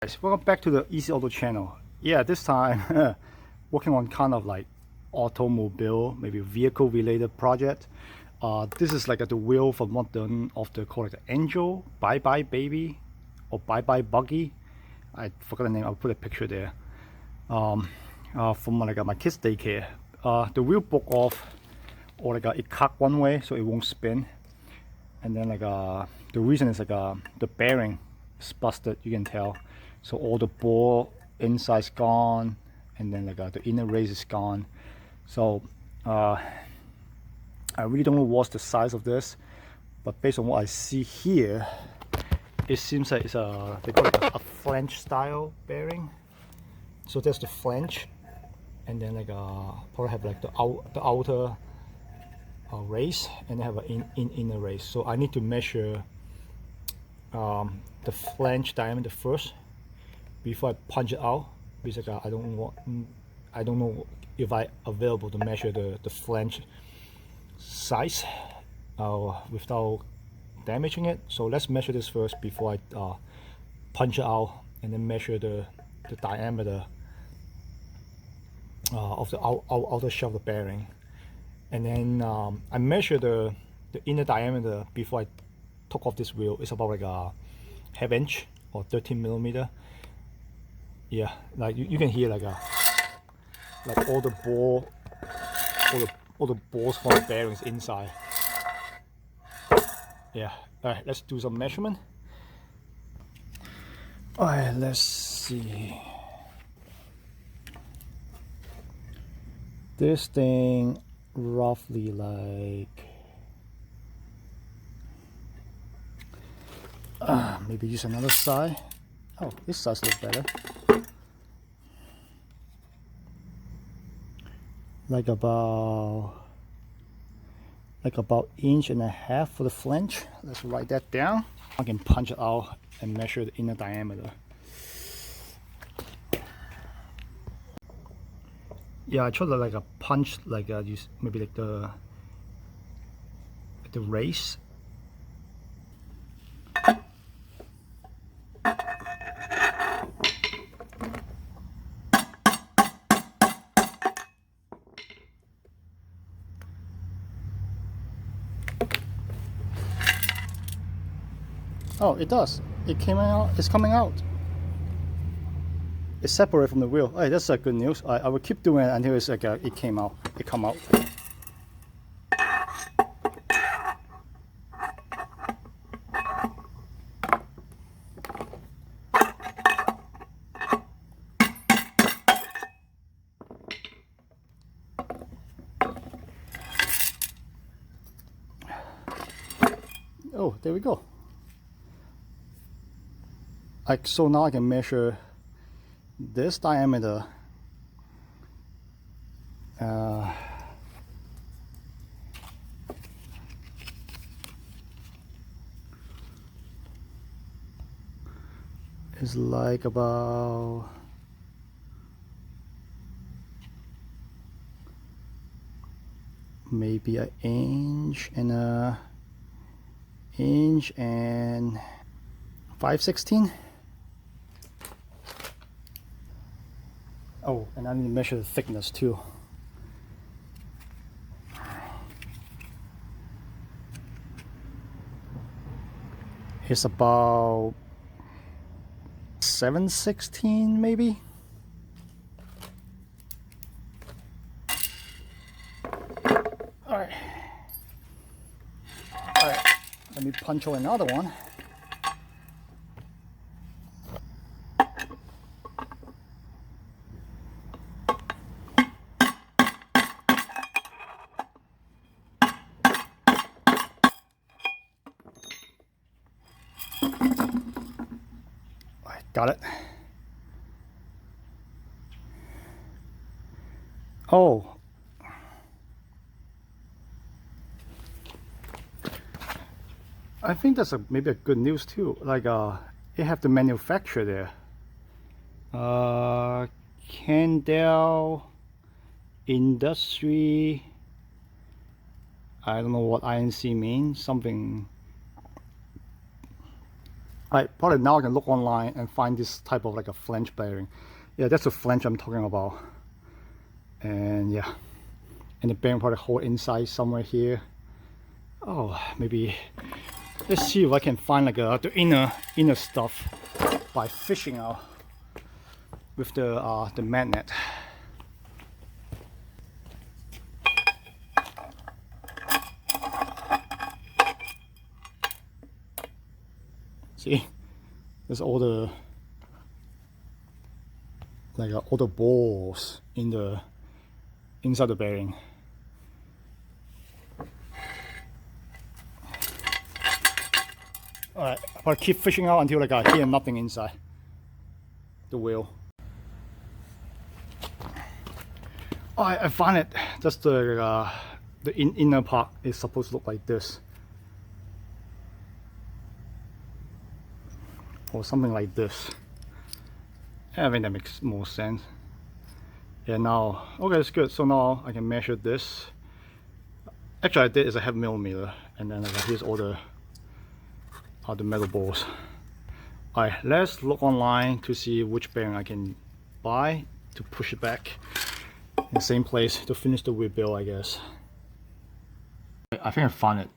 Guys, welcome back to the Easy Auto channel. Yeah, this time working on kind of like automobile, maybe vehicle related project. This is like the wheel from one of the called like the Angel, Bye Bye Baby, or Bye Bye Buggy. I forgot the name. I'll put a picture there. From like my kids' daycare. The wheel broke off, or like it cut one way, so it won't spin. And then like the reason is like the bearing is busted. You can tell. So all the ball inside's gone, and then like the inner race is gone. So I really don't know what's the size of this, but based on what I see here, it seems like it's they call it a flange style bearing. So there's the flange, and then like probably have like the outer race, and they have an inner race. So I need to measure the flange diameter first before I punch it out, because I don't know if I available to measure the flange size without damaging it. So let's measure this first before I punch it out, and then measure the diameter of the outer shell of the bearing. And then I measure the inner diameter before I took off this wheel. It's about like a ½ inch or 13 millimeter. Yeah, like you can hear like all the balls from the bearings inside. Yeah. All right, let's do some measurement. All right, let's see. This thing roughly like maybe use another side. Oh, this size looks better. Like about 1.5 inches for the flange. Let's write that down. I can punch it out and measure the inner diameter. Yeah, I tried to like a punch, like use maybe like the race. Oh, it does. It came out. It's coming out. It's separated from the wheel. Oh, that's good news. I will keep doing it until it's like it came out. It come out. Oh, there we go. So now I can measure this diameter. Is like about maybe 1 inch and 5/16. Oh, and I need to measure the thickness too. It's about 7/16 maybe. All right. Let me punch out another one. Got it. Oh. I think that's maybe a good news too. Like they have the manufacturer there. Kendall Industry. I don't know what INC means. Something Right, probably now I can look online and find this type of like a flange bearing. Yeah, that's the flange I'm talking about. And yeah, and the bearing probably whole inside somewhere here. Oh, maybe let's see if I can find like the inner stuff by fishing out with the magnet. See, there's all the all the balls inside the bearing. All right, I'll keep fishing out until like I hear nothing inside the wheel. All right, I find it. Just the inner part is supposed to look like this, or something like this. I think that makes more sense. Yeah, now, okay, it's good. So now I can measure this. Actually, I did is a half millimeter, and then here's all the metal balls. All right, let's look online to see which bearing I can buy to push it back in the same place to finish the rebuild, I guess. I think I found it.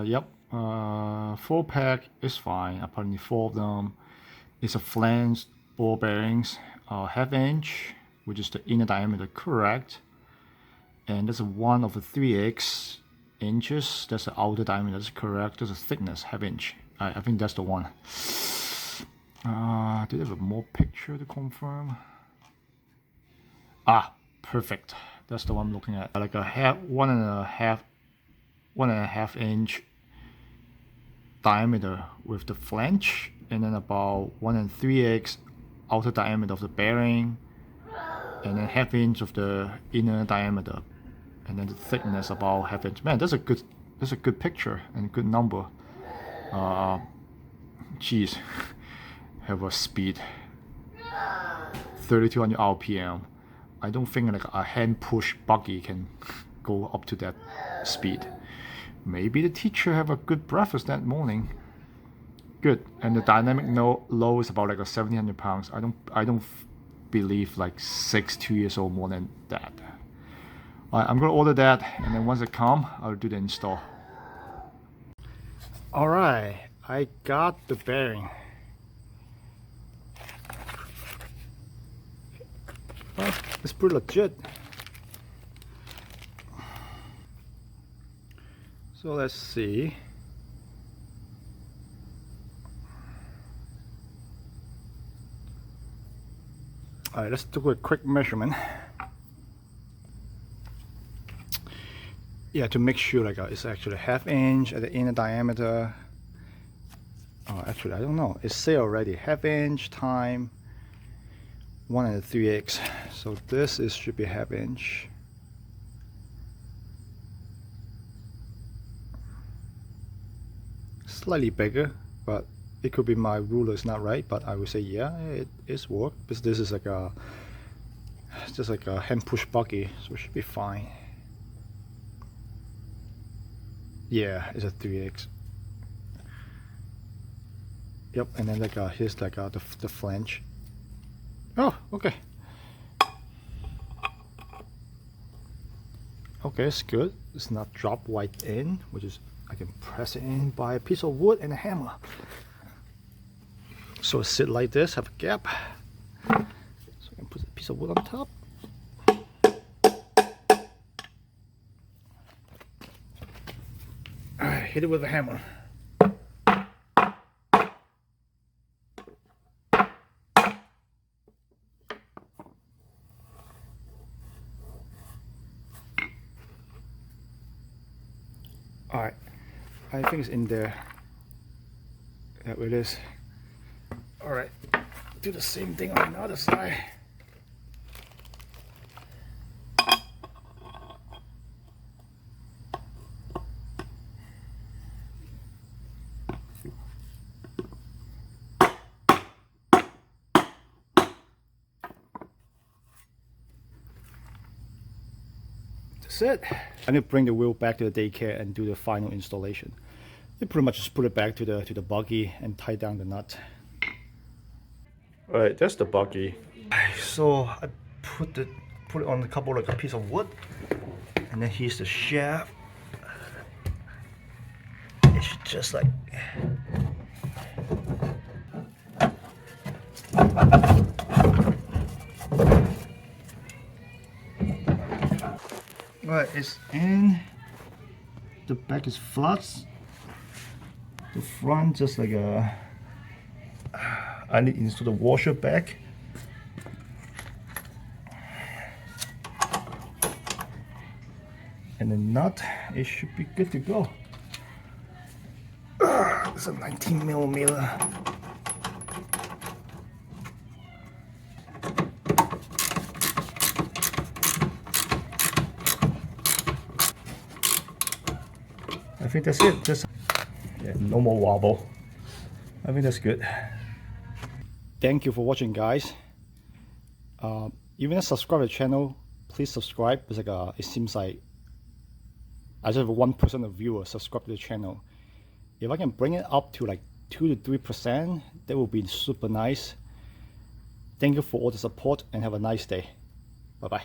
Yep, 4-pack is fine. I probably need 4 of them. It's a flange ball bearings, ½ inch, which is the inner diameter, correct. And there's a 1 over 3x inches. That's the outer diameter. That's correct. There's a thickness, ½ inch. I think that's the one. Do they have a more picture to confirm? Ah, perfect. That's the one I'm looking at. Like a 1.5 inch diameter with the flange, and then about 1 3/8 outer diameter of the bearing, and then ½ inch of the inner diameter, and then the thickness about ½ inch. Man, that's a good picture and a good number. Geez, have a speed 3200 RPM. I don't think like a hand push buggy can go up to that speed. Maybe the teacher have a good breakfast that morning. Good. And the dynamic low is about like 1,700 pounds. I don't believe like 2 years old more than that. Alright, I'm gonna order that, and then once it come, I'll do the install. Alright, I got the bearing. Well, it's pretty legit. So let's see. All right, let's do a quick measurement. Yeah, to make sure like it's actually ½ inch at the inner diameter. Oh, actually, I don't know. It say already ½ inch time 1 3/8. So this should be ½ inch. Slightly bigger, but it could be my ruler is not right. But I would say yeah, it is work because this is like just like a hand push buggy, so it should be fine. Yeah, it's a 3/8. Yep, and then like here's like the flange. Oh, okay. Okay, it's good. It's not drop right in, which is I can press it in by a piece of wood and a hammer. So sit like this, have a gap. So I can put a piece of wood on top. Alright, hit it with a hammer. Alright, I think it's in there. That way it is. Alright, do the same thing on the other side. That's it. I need to bring the wheel back to the daycare and do the final installation. You pretty much just put it back to the buggy and tie down the nut. All right, that's the buggy. So I put it on a couple like a piece of wood, and then here's the shaft. It's just like. Right, it's in. The back is flat. The front just like a. I need to install the washer back. And the nut, it should be good to go. It's a 19mm. I think that's it. Just no more wobble. I think that's good. Thank you for watching, guys. Even if subscribe to the channel, please subscribe. It's like it seems like I just have 1% of viewers subscribe to the channel. If I can bring it up to like 2 to 3%, that would be super nice. Thank you for all the support and have a nice day. Bye bye.